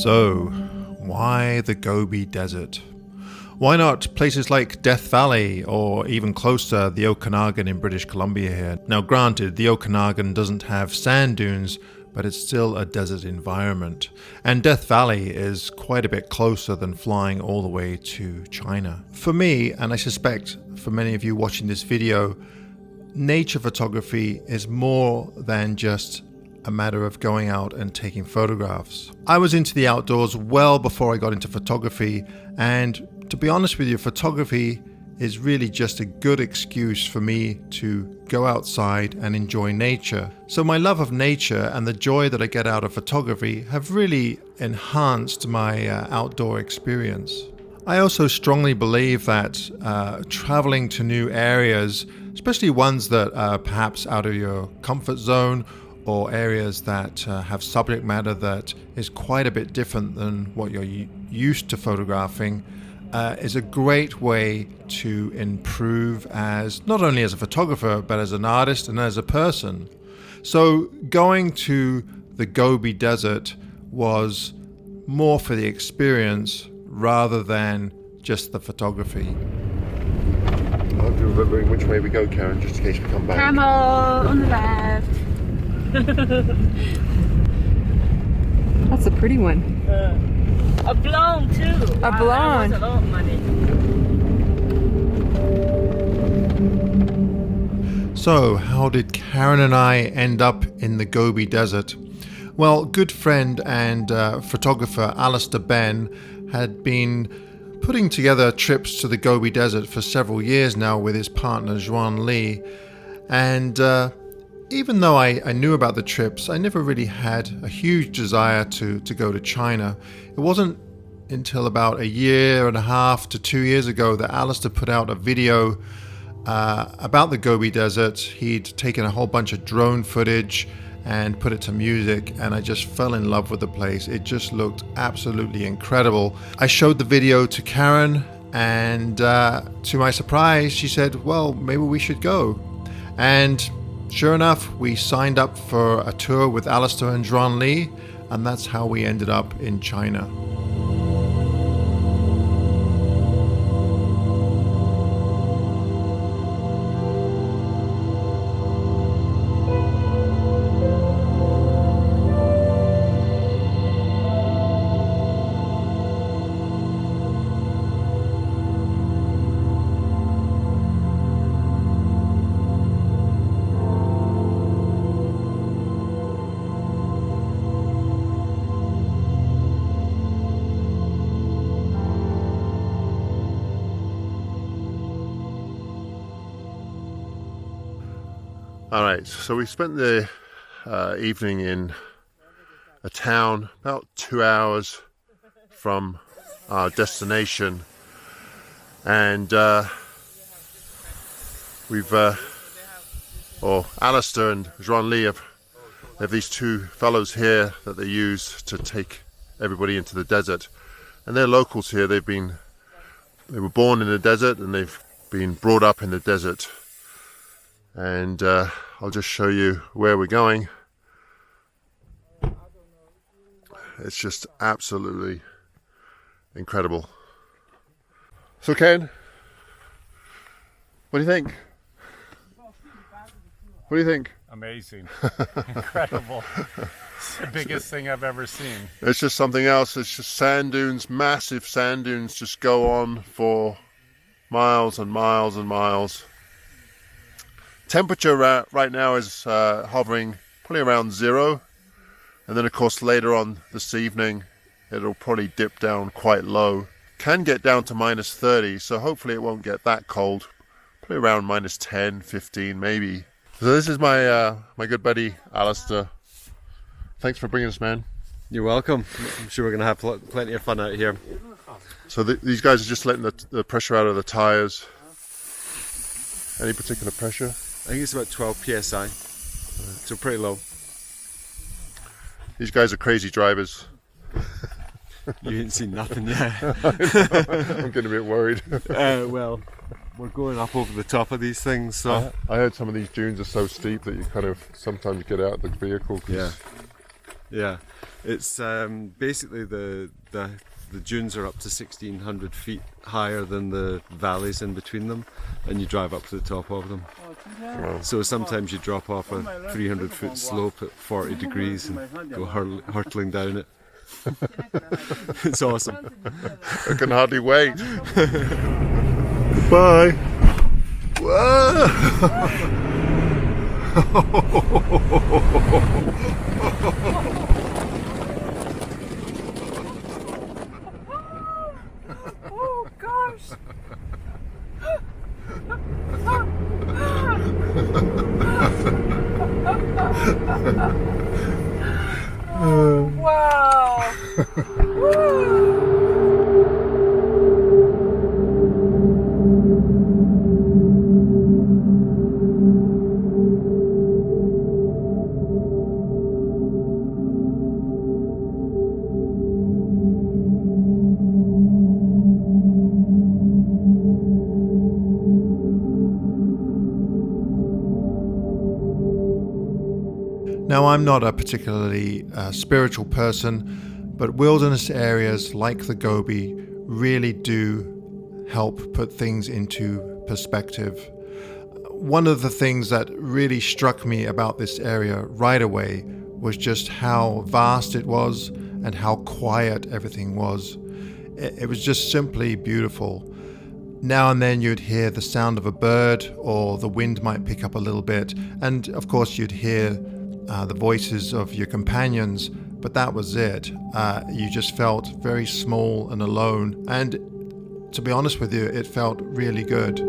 So, why the Gobi Desert? Why not places like Death Valley or even closer, the Okanagan in British Columbia here? Now granted, the Okanagan doesn't have sand dunes, but it's still a desert environment. And Death Valley is quite a bit closer than flying all the way to China. For me, and I suspect for many of you watching this video, nature photography is more than just a matter of going out and taking photographs. I was into the outdoors well before I got into photography, and to be honest with you, photography is really just a good excuse for me to go outside and enjoy nature. So my love of nature and the joy that I get out of photography have really enhanced my outdoor experience. I also strongly believe that traveling to new areas, especially ones that are perhaps out of your comfort zone or areas that have subject matter that is quite a bit different than what you're used to photographing, is a great way to improve as not only as a photographer but as an artist and as a person. So going to the Gobi Desert was more for the experience rather than just the photography. I hope you're remembering which way we go, Karen, just in case we come back. Camel on the left. That's a pretty one. A blonde too. A blonde. That was a lot of money. So, how did Karen and I end up in the Gobi Desert? Well, good friend and photographer Alistair Ben had been putting together trips to the Gobi Desert for several years now with his partner Zhuan Li, and even though I knew about the trips, I never really had a huge desire to go to China. It wasn't until about 1.5 to 2 years ago that Alistair put out a video about the Gobi Desert. He'd taken a whole bunch of drone footage and put it to music, and I just fell in love with the place. It just looked absolutely incredible. I showed the video to Karen, and to my surprise, she said, well, maybe we should go. And sure enough, we signed up for a tour with Alistair and Zhuan Li, and that's how we ended up in China. Alright, so we spent the evening in a town about 2 hours from our destination, and Alistair and Zhuan Li have these two fellows here that they use to take everybody into the desert, and they're locals here. They were born in the desert and they've been brought up in the desert. And I'll just show you where we're going. It's just absolutely incredible. So Ken, what do you think? What do you think? Amazing. Incredible. It's the biggest thing I've ever seen. It's just something else. It's just sand dunes, massive sand dunes just go on for miles and miles and miles. Temperature right now is hovering probably around 0, and then of course later on this evening it'll probably dip down quite low. Can get down to -30, so hopefully it won't get that cold. Probably around -10, 15 maybe. So this is my my good buddy Alistair. Thanks for bringing us, man. You're welcome. I'm sure we're going to have plenty of fun out here. So these guys are just letting the pressure out of the tires. Any particular pressure? I think it's about 12 psi, so pretty low. These guys are crazy drivers. You ain't seen nothing yet. I'm getting a bit worried. Well, we're going up over the top of these things, so... I heard some of these dunes are so steep that you kind of sometimes get out of the vehicle. Yeah. Yeah, it's basically the dunes are up to 1,600 feet higher than the valleys in between them, and you drive up to the top of them. So sometimes you drop off a 300-foot slope at 40 degrees and go hurtling down it. It's awesome. I can hardly wait. Bye. Whoa. Oh gosh. Oh, wow. Woo. Now, I'm not a particularly spiritual person, but wilderness areas like the Gobi really do help put things into perspective. One of the things that really struck me about this area right away was just how vast it was and how quiet everything was. It was just simply beautiful. Now and then you'd hear the sound of a bird, or the wind might pick up a little bit, and of course you'd hear the voices of your companions, but that was it. You just felt very small and alone, and to be honest with you, it felt really good.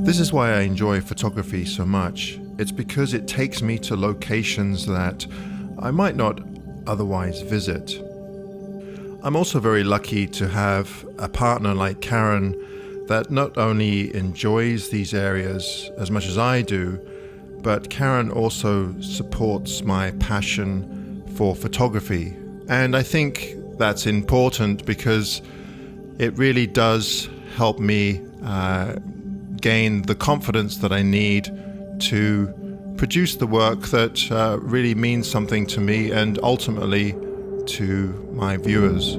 This is why I enjoy photography so much. It's because it takes me to locations that I might not otherwise visit. I'm also very lucky to have a partner like Karin that not only enjoys these areas as much as I do, but Karin also supports my passion for photography. And I think that's important because it really does help me gain the confidence that I need to produce the work that really means something to me and ultimately to my viewers.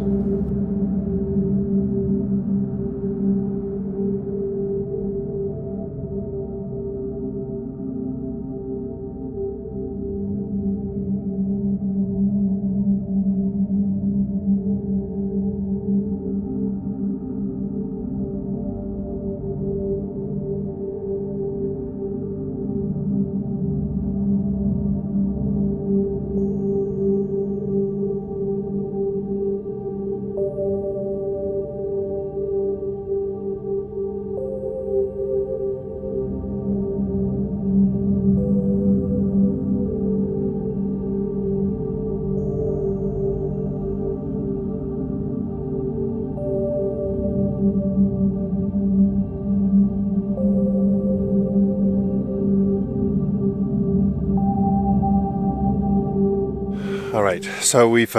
Alright, so we've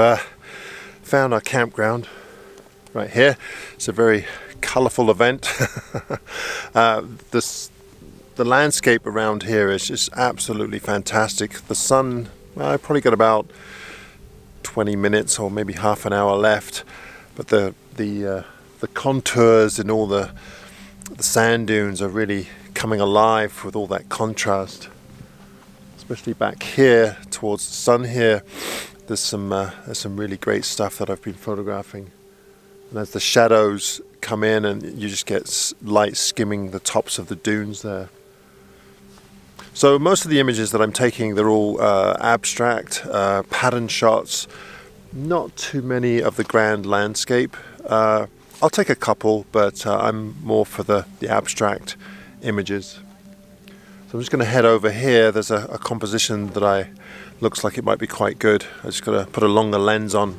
found our campground right here. It's a very colourful event. The landscape around here is just absolutely fantastic. The sun, well, I probably got about 20 minutes or maybe half an hour left, but the contours and all the sand dunes are really coming alive with all that contrast. Especially back here towards the sun here, there's some really great stuff that I've been photographing. And as the shadows come in, and you just get light skimming the tops of the dunes there. So most of the images that I'm taking, they're all abstract, pattern shots. Not too many of the grand landscape. I'll take a couple, but I'm more for the abstract images. So I'm just going to head over here. There's a composition that looks like it might be quite good. I just got to put a longer lens on.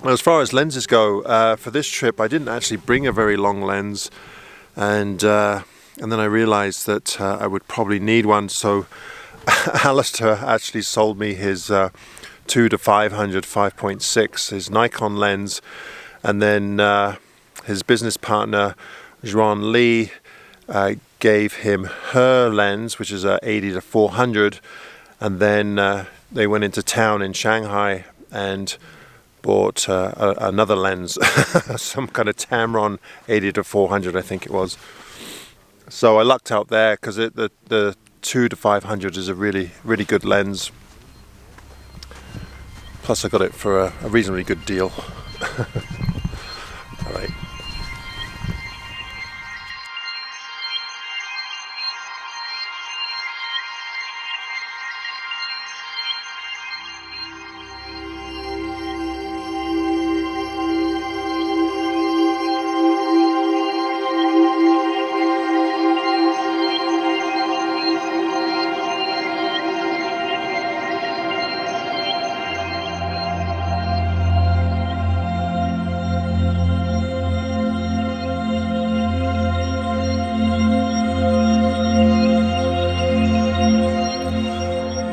Now, as far as lenses go, for this trip I didn't actually bring a very long lens, and then I realized that I would probably need one, so Alistair actually sold me his 2 to 500 5.6, his Nikon lens, and then his business partner Juan Lee gave him her lens, which is a 80 to 400, and then they went into town in Shanghai and bought another lens, some kind of Tamron 80 to 400, I think it was. So I lucked out there because the 2 to 500 is a really good lens. Plus I got it for a reasonably good deal. All right.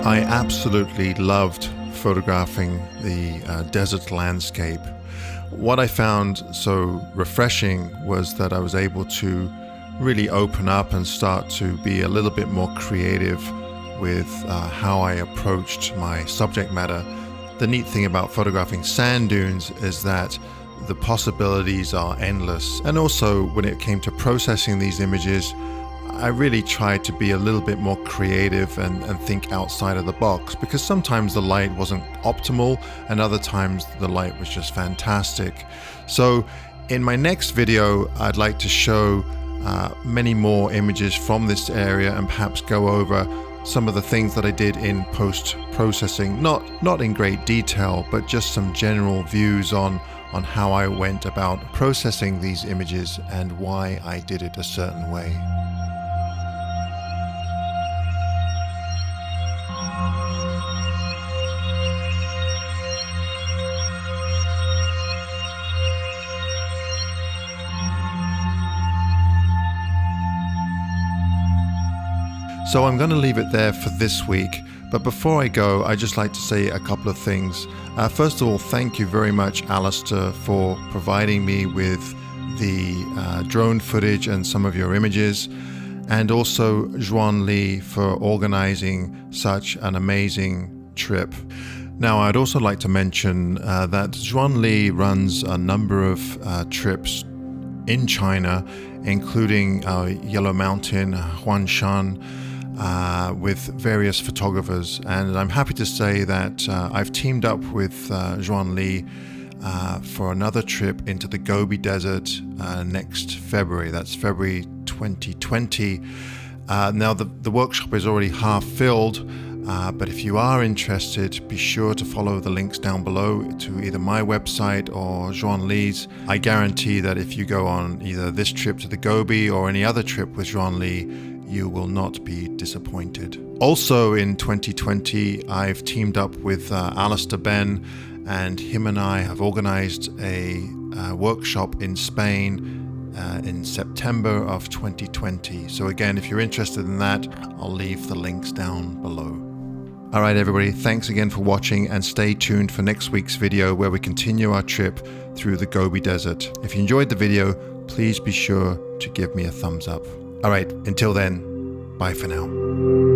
I absolutely loved photographing the desert landscape. What I found so refreshing was that I was able to really open up and start to be a little bit more creative with how I approached my subject matter. The neat thing about photographing sand dunes is that the possibilities are endless. And also when it came to processing these images, I really tried to be a little bit more creative and think outside of the box, because sometimes the light wasn't optimal and other times the light was just fantastic. So in my next video, I'd like to show many more images from this area and perhaps go over some of the things that I did in post-processing, not in great detail, but just some general views on how I went about processing these images and why I did it a certain way. So I'm going to leave it there for this week, but before I go, I'd just like to say a couple of things. First of all, thank you very much, Alistair, for providing me with the drone footage and some of your images, and also Juan Lee for organizing such an amazing trip. Now, I'd also like to mention that Juan Lee runs a number of trips in China, including Yellow Mountain, Huangshan, with various photographers, and I'm happy to say that I've teamed up with Juan Lee for another trip into the Gobi Desert next February. That's February 2020. Now the workshop is already half filled, but if you are interested, be sure to follow the links down below to either my website or Juan Lee's. I guarantee that if you go on either this trip to the Gobi or any other trip with Juan Lee, you will not be disappointed. Also in 2020, I've teamed up with Alistair Ben, and him and I have organized a workshop in Spain in September of 2020. So again, if you're interested in that, I'll leave the links down below. All right, everybody, thanks again for watching, and stay tuned for next week's video where we continue our trip through the Gobi Desert. If you enjoyed the video, please be sure to give me a thumbs up. All right, until then, bye for now.